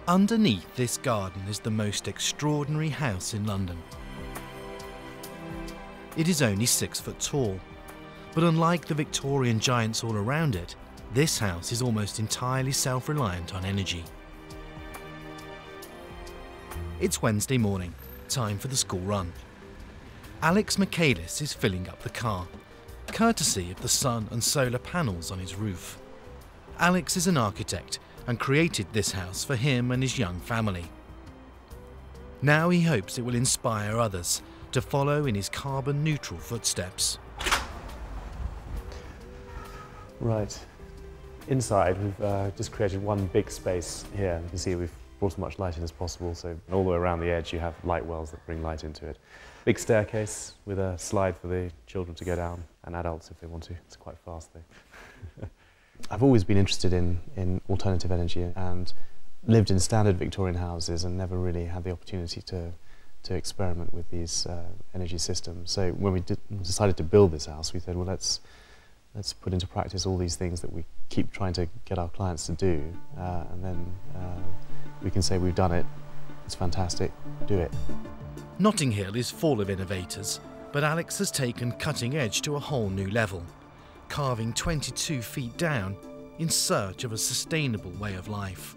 Underneath this garden is the most extraordinary house in London. It is only 6 foot tall, but unlike the Victorian giants all around it, this house is almost entirely self-reliant on energy. It's Wednesday morning, time for the school run. Alex Michaelis is filling up the car, courtesy of the sun and solar panels on his roof. Alex is an architect and created this house for him and his young family. Now he hopes it will inspire others to follow in his carbon-neutral footsteps. Right. Inside, we've just created one big space here. You can see we've brought as much light in as possible, so all the way around the edge you have light wells that bring light into it. Big staircase with a slide for the children to go down, and adults if they want to. It's quite fast though. I've always been interested in alternative energy and lived in standard Victorian houses and never really had the opportunity to experiment with these energy systems. So when we decided to build this house, we said, well, let's put into practice all these things that we keep trying to get our clients to do, and then we can say we've done it, it's fantastic, do it. Notting Hill is full of innovators, but Alex has taken cutting edge to a whole new level, carving 22 feet down in search of a sustainable way of life.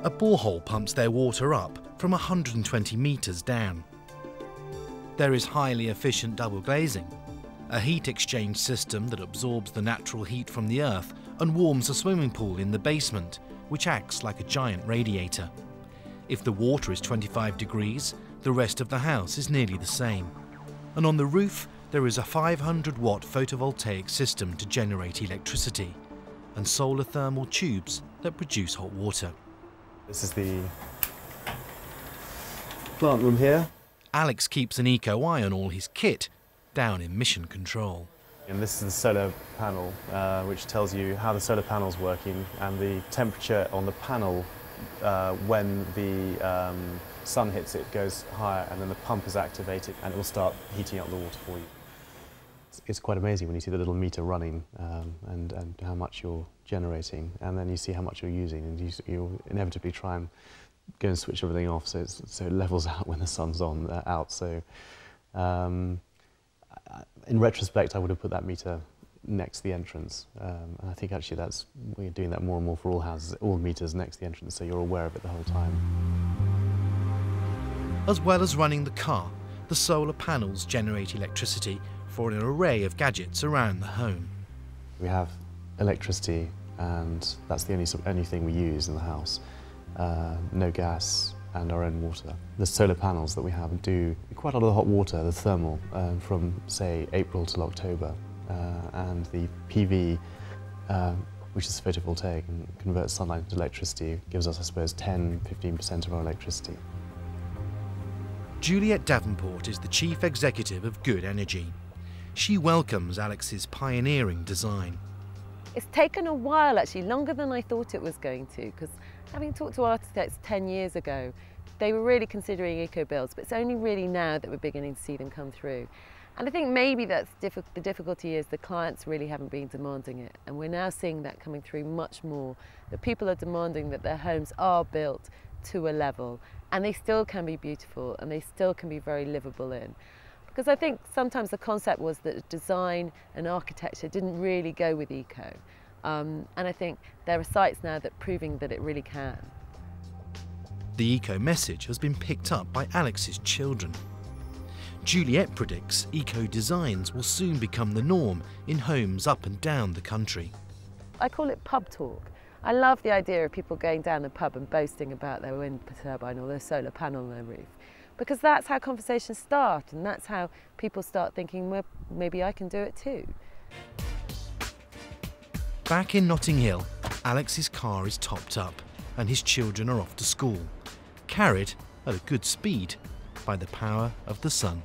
A borehole pumps their water up from 120 metres down. There is highly efficient double glazing, a heat exchange system that absorbs the natural heat from the earth and warms a swimming pool in the basement, which acts like a giant radiator. If the water is 25 degrees, the rest of the house is nearly the same. And on the roof, there is a 500-watt photovoltaic system to generate electricity, and solar thermal tubes that produce hot water. This is the plant room here. Alex keeps an eco eye on all his kit, down in mission control. And this is the solar panel, which tells you how the solar panel's working and the temperature on the panel when the sun hits it goes higher, and then the pump is activated and it will start heating up the water for you. It's quite amazing when you see the little meter running and how much you're generating, and then you see how much you're using, and you inevitably try and go and switch everything off so it levels out when the sun's out. So in retrospect, I would have put that meter next to the entrance, and I think actually we're doing that more and more for all houses, all meters next to the entrance, so you're aware of it the whole time. As well as running the car, the solar panels generate electricity for an array of gadgets around the home. We have electricity, and that's the only thing we use in the house. No gas and our own water. The solar panels that we have do quite a lot of the hot water, the thermal, from say April till October, and the PV, which is photovoltaic and converts sunlight into electricity, gives us, I suppose, 10–15% of our electricity. Juliet Davenport is the chief executive of Good Energy. She welcomes Alex's pioneering design. It's taken a while, actually, longer than I thought it was going to, because having talked to architects 10 years ago, they were really considering eco-builds, but it's only really now that we're beginning to see them come through. And I think maybe that's the difficulty is the clients really haven't been demanding it, and we're now seeing that coming through much more, that people are demanding that their homes are built to a level, and they still can be beautiful, and they still can be very livable in. Because I think sometimes the concept was that design and architecture didn't really go with eco. And I think there are sites now that are proving that it really can. The eco message has been picked up by Alex's children. Juliet predicts eco designs will soon become the norm in homes up and down the country. I call it pub talk. I love the idea of people going down the pub and boasting about their wind turbine or their solar panel on their roof. Because that's how conversations start, and that's how people start thinking, well, maybe I can do it too. Back in Notting Hill, Alex's car is topped up and his children are off to school, carried at a good speed by the power of the sun.